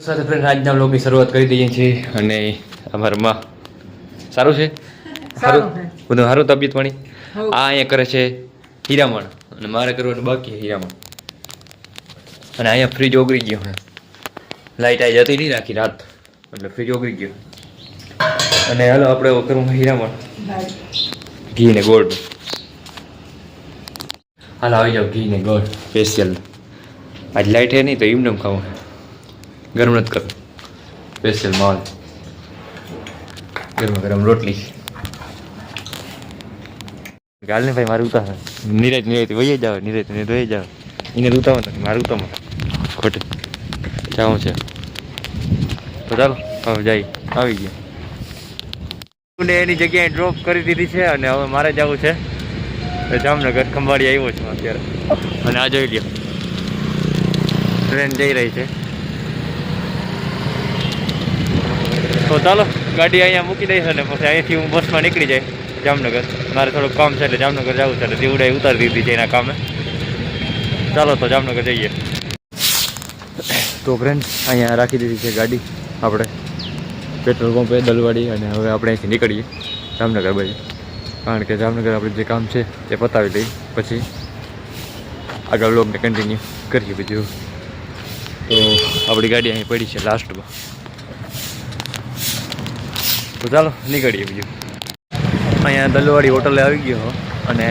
સાથે ફ્રેન્ડ આજના વ્લોગની શરૂઆત કરી દઈએ છીએ અને અમારામાં સારું છે સારું બધું સારું તબિયત પાણી આ અહીંયા કરે છે હીરામણ અને મારે કરવાનું બાકી હીરામણ અને અહીંયા ફ્રીજ ઓગળી ગયો હે લાઇટ આવી જતી નહીં રાખી રાત એટલે ફ્રીજ ઓગળી ગયો અને હાલો આપણે કરવું હીરામણ ઘી ને ગોળ હાલ આવી જાઓ ઘી ને ગોળ સ્પેશિયલ આજ લાઇટ હે નહીં તો એમને ખાવું ગરમ નથી કરું સ્પેશિયલ માલ ગરમ ગરમ રોટલી ગાલ ને ભાઈ મારું ઉતાર નિરાજ વહી જાવ નિરાજ વહી જાવ એને ઉતાવળ નથી મારું ઉતાવળ ખોટે જાઉં છે તો ચાલો હવે જઈ આવી ગયા ને એની જગ્યાએ ડ્રોપ કરી દીધી છે અને હવે મારે જવું છે જામનગર ખંભાળી આવ્યો છું અત્યારે અને આ જોઈ લ્યો ટ્રેન જઈ રહી છે તો ચાલો ગાડી અહીંયા મૂકી દઈશ અને પછી અહીંથી હું બસમાં નીકળી જાય જામનગર મારે થોડુંક કામ છે એટલે જામનગર જવું છે એટલે દીવડાએ ઉતારી દીધી છે એના કામે ચાલો તો જામનગર જઈએ તો ફ્રેન્ડ અહીંયા રાખી દીધી છે ગાડી આપણે પેટ્રોલ પંપે દલવાડી અને હવે આપણે અહીંથી નીકળીએ જામનગર બાજુ કારણ કે જામનગર આપણે જે કામ છે તે પતાવી લઈ પછી આગળ વ્લોગને કન્ટિન્યુ કરીએ બીજું તો આપણી ગાડી અહીં પડી છે લાસ્ટમાં તો ચાલો નીકળીએ બીજું અહીંયા દલવાડી હોટલે આવી ગયો અને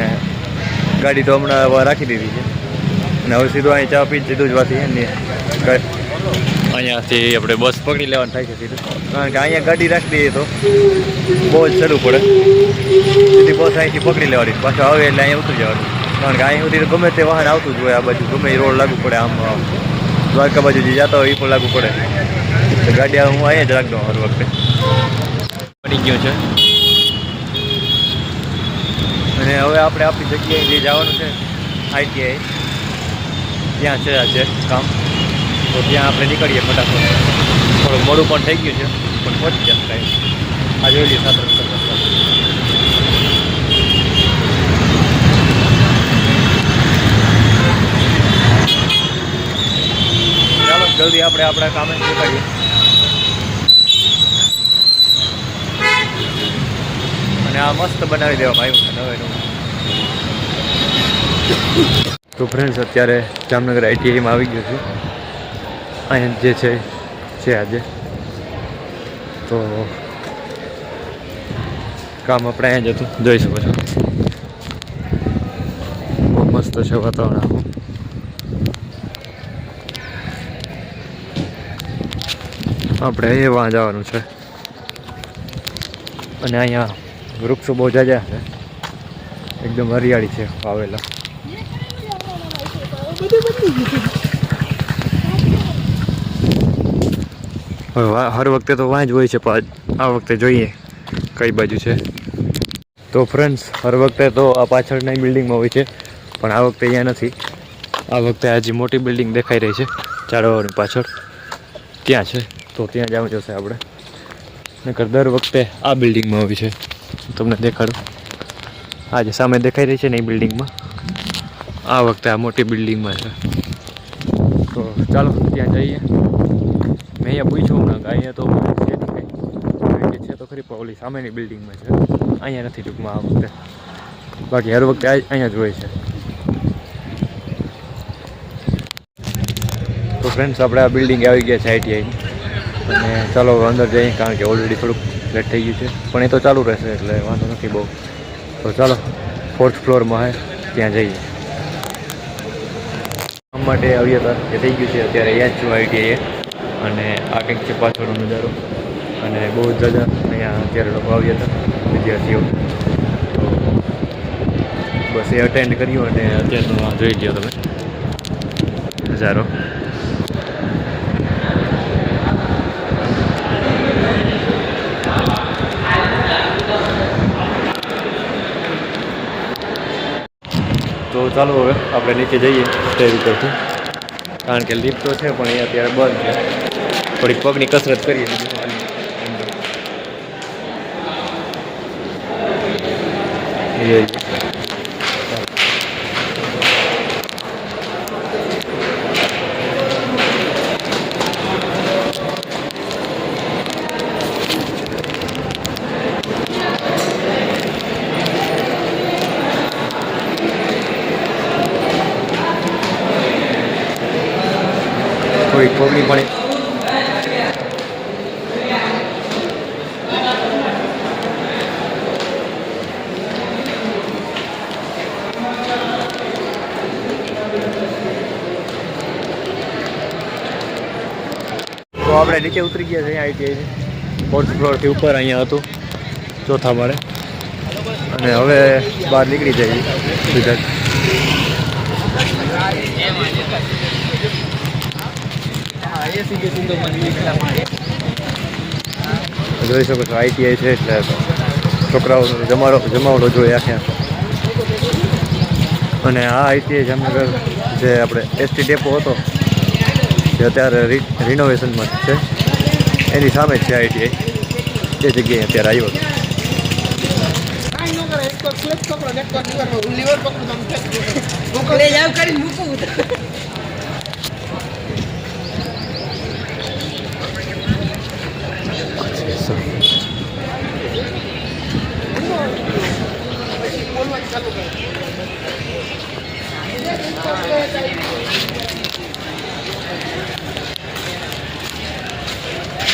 ગાડી તો હમણાં રાખી દીધી છે અને હવે સીધું અહીં ચા પી સીધું જ વાથી અહીંયાથી આપણે બસ પકડી લેવાનું થાય છે સીધું કારણ કે અહીંયા ગાડી રાખી દઈએ તો બહુ જ સહેલું પડે સીધી બસ અહીંથી પકડી લેવાની પાછું આવે એટલે અહીંયા ઉતરી જવાનું કારણ કે અહીં સુધી ગમે તે વાહન આવતું જ હોય આ બાજુ ગમે એ રોડ લાગુ પડે આમ દ્વારકા બાજુ જે જતા હોય એ પણ લાગુ પડે તો ગાડી હું અહીંયા જ રાખી દઉં હર વખતે પડી ગયો છે અને હવે આપણે આપણી જગ્યાએ જે જવાનું છે ITI ત્યાં છે આજે કામ તો ત્યાં આપણે નીકળીએ ફટાફટ થોડું મોડું પણ થઈ ગયું છે પણ પહોંચી જશે ટાઈમ આ જોઈ લઈએ 7 ચાલો જલ્દી આપણે આપણા કામે નીકળીએ અને આ મસ્ત બનાવી દેવામાં આવ્યું છે નવે નવું તો ફ્રેન્ડ્સ અત્યારે જામનગર ITIમાં આવી ગયો છું અહીંયા જે છે આજે તો કામ આપણે અહીંયા જ હતું જોઈ શકો છો બહુ મસ્ત છે વાતાવરણ આખું આપણે એ વાં જવાનું છે અને અહીંયા વૃક્ષો બહુ જાજા છે એકદમ હરિયાળી છે વાવેલા હવે હર વખતે તો વાં જ હોય છે પણ આ વખતે જોઈએ કઈ બાજુ છે તો ફ્રેન્ડ્સ હર વખતે તો આ પાછળના બિલ્ડિંગમાં હોય છે પણ આ વખતે અહીંયા નથી આ વખતે હજી મોટી બિલ્ડિંગ દેખાઈ રહી છે ઝાડવાની પાછળ ત્યાં છે તો ત્યાં જવું જશે આપણે નકર દર વખતે આ બિલ્ડિંગમાં હોય છે તમને દેખાડું આજે સામે દેખાઈ રહી છે ને એ બિલ્ડિંગમાં આ વખતે આ મોટી બિલ્ડિંગમાં છે તો ચાલો ત્યાં જઈએ મેં અહીંયા પૂછ્યું હમણાં કે અહીંયા તો છે નહીં કંઈ છે તો ખરી પણ ઓલી સામેની બિલ્ડિંગમાં છે અહીંયા નથી ટૂંકમાં આ વખતે બાકી હર વખતે અહીંયા જ હોય છે તો ફ્રેન્ડ્સ આપણે આ બિલ્ડિંગ આવી ગયા છે ITI અને ચાલો અંદર જઈએ કારણ કે ઓલરેડી થોડુંક લેટ થઈ ગયું છે પણ એ તો ચાલુ રહેશે એટલે વાંધો નથી બહુ તો ચાલો 4th ફ્લોરમાં હે ત્યાં જઈએ કામ માટે આવ્યા હતા એ થઈ ગયું છે અત્યારે અહીંયા જ છું ITI અને આ કંઈક છે પાછળનો નજારો અને બહુ જ જજા અહીંયા અત્યારે લોકો આવ્યા હતા વિદ્યાર્થીઓ તો બસ એ અટેન્ડ કર્યું અને અત્યારનો જોઈ લ્યો તમે નજારો તો ચાલો હવે આપણે નીચે જઈએ સ્ટેજ ઉપરથી કારણ કે લિફ્ટ તો છે પણ એ અત્યારે બંધ છે થોડીક પગની કસરત કરીએ થોડીક પ્રોબ્લેમ પણ તો આપણે નીચે ઉતરી ગયા છે આઈટીઆઈ 4th ફ્લોરથી ઉપર અહીંયા હતું ચોથા માળે અને હવે બહાર નીકળી જઈએ સીધા જોઈ શકો છો આઈટીઆઈ છે એટલે છોકરાઓનો જમાવડો જોઈએ આખે અને આ આઈટીઆઈ જામનગર જે આપણે એસટી ડેપો હતો જે અત્યારે રિનોવેશનમાં છે એની સામે જ છે આઈટીઆઈ એ જગ્યાએ અત્યારે આવ્યો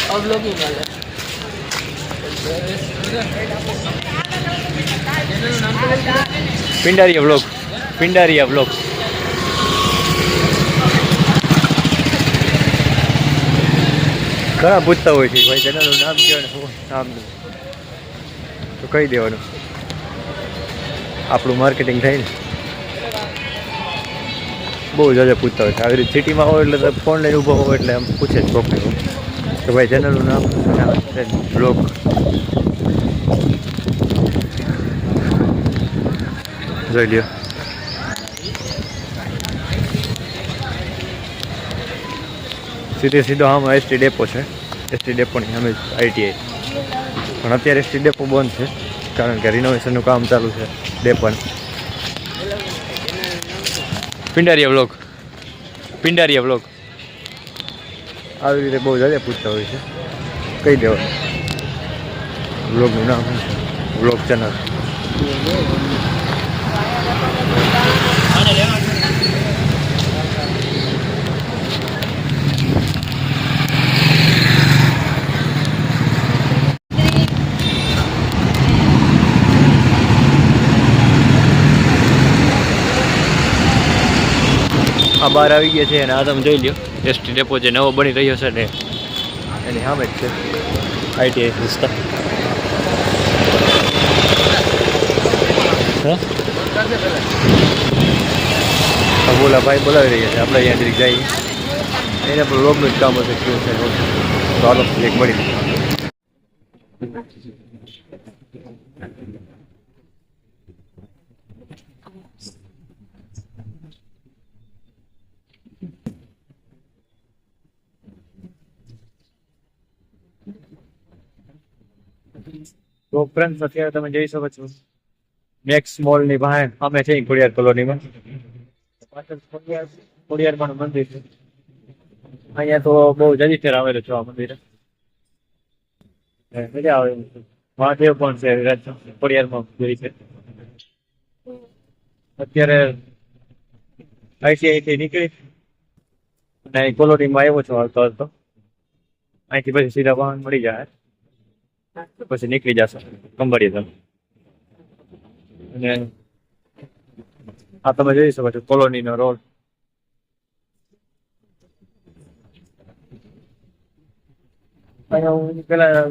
अब लोगिंग वाला પિંડારિયા વ્લોગ ઘણા પૂછતા હોય છે ભાઈ ચેનલનું નામ કહેવાય નામ તો કહી દેવાનું આપણું માર્કેટિંગ થાય ને બહુ જાજા પૂછતા હોય છે આવી રીતે સિટીમાં હોય એટલે ફોન લઈને ઊભો હોય એટલે આમ પૂછે જ કોક તો ભાઈ ચેનલનું નામ બ્લોગ જોઈ લ્યો સીધો આમાં એસટી ડેપો છે એસટી ડેપોની સામે આઈટીઆઈ પણ અત્યારે એસટી ડેપો બંધ છે કારણ કે રિનોવેશનનું કામ ચાલુ છે ડેપોનું પિંડારિયા વ્લોગ આવી રીતે બહુ જાજા પૂછતા હોય છે કહી દેવા વ્લોગનું નામ વ્લોગ ચેનલ આ બહાર આવી ગયા છે અને આ તમે જોઈ લ્યો એસટી ડેપો જે નવો બની રહ્યો છે ને એની સામે જ છે આઈટીઆઈ વિસ્તાર બોલા ભાઈ બોલાવી રહ્યા છે આપણે અહીંયા જરીક જઈએ એને પણ રોગનું જ કામ હશે કેવું છે તો હાલો એક મળી તો ફ્રેન્ડ્સ અત્યારે તમે જોઈ શકો છો નેક્સ મોલની બહાર અમે છે ખોડિયાર કોલોનીમાં પાછળ ખોડિયારમાં મંદિર છે અહીંયા તો બહુ જલ્દી ફેર આવેલો છો આ મંદિરે મજા આવે મહાદેવ પણ છે ખોડિયારમાં જોઈ છે અત્યારે આઈટીઆઈ થી નીકળી અને કોલોનીમાં આવ્યો છો હાલતો હાલતો અહીંથી પછી સીધા વાહન મળી જાય પછી નીકળી જશે કંબડીએ તમે અને આ તમે જોઈ શકો છો કોલોનીનો રોડ અહીંયા હું પેલા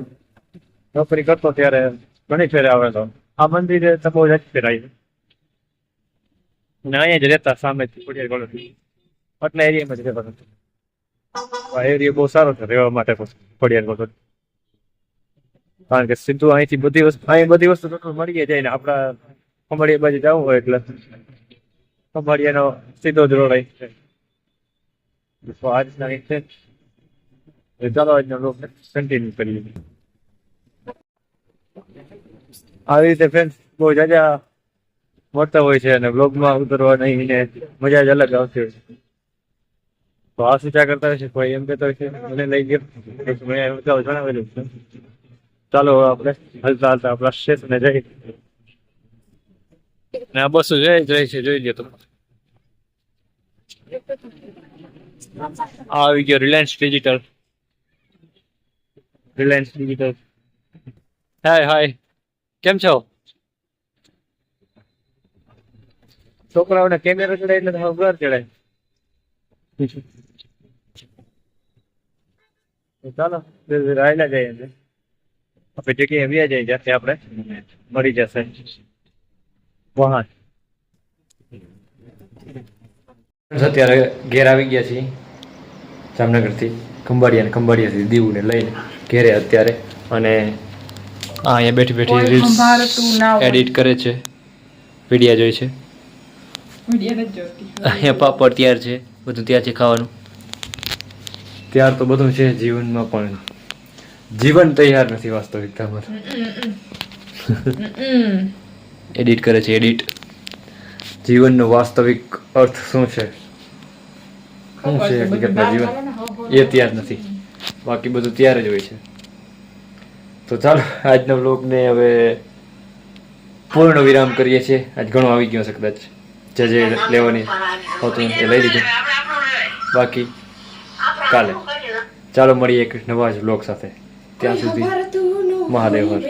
નોકરી કરતો ત્યારે ઘણી ફેરે આવેલો આ મંદિરે તો બહુ જ ફેરાય અને અહીંયા જ રહેતા સામે ખોડિયાર કોલોની આટલા એરિયામાં જ રહેતો આ એરિયા બહુ સારો છે રહેવા માટે ખોડિયાર કોલોની કારણ કે સીધું અહીંથી બધી વસ્તુ ટોટલ મળી જાય ને આપણા ખંભાળિયા બાજુ જવું હોય એટલે ખંભાળિયાનો સીધો જ રોડ અહીં છે તો આજના છે ચાલો આજનો લોક કન્ટિન્યુ કરીએ આવી રીતે ફ્રેન્ડ્સ બહુ જાજા મળતા હોય છે અને બ્લોગમાં ઉતરવા નહીં ને મજા જ અલગ આવતી હોય છે તો આ શું ચા કરતા હોય છે કોઈ એમ કહેતા હોય છે મને લઈ ગયો જણાવેલું છે ચાલો આપણે હલતા હલતા આપણા સ્ટેશને જઈએ ને આ બસો જાય છે જોઈ લે તો આવી ગયો Reliance Digital. Reliance Digital. Hi hi, કેમ છો? છોકરાઓને કેમેરો ચડાય એટલે તો બ્લર ચડાય. તો ચાલો ધીરે ધીરે આયલા જઈએ એટલે આપણે જગ્યાએ વ્યા જઈએ જ્યાંથી આપણે મળી જશે વાહન. અત્યારે ઘેર આવી ગયા છીએ જામનગરથી, ખંભાળિયાથી દીવને લઈને ઘેરે અત્યારે. અને અહીંયા બેઠી બેઠી રીલ્સ એડિટ કરે છે, વિડીયા જોઈ છે. અહીંયા પાપડ તૈયાર છે, બધું તૈયાર છે ખાવાનું. ત્યાર તો બધું છે જીવનમાં, પણ જીવન તૈયાર નથી વાસ્તવિકતામાં. એડિટ કરે છે, એડિટ. જીવનનો વાસ્તવિક અર્થ શું છે, શું છે હકીકતમાં જીવન, એ તૈયાર નથી. બાકી બધું તૈયાર જ હોય છે. તો ચાલો આજના વ્લોગને હવે પૂર્ણ વિરામ કરીએ છીએ. આજ ઘણો આવી ગયો છે, કદાચ જે લેવાની હોતું એ લઈ લીધું. બાકી કાલે ચાલો મળીએ એક નવા જ વ્લોગ સાથે. ત્યાં સુધી મહાદેવ હર.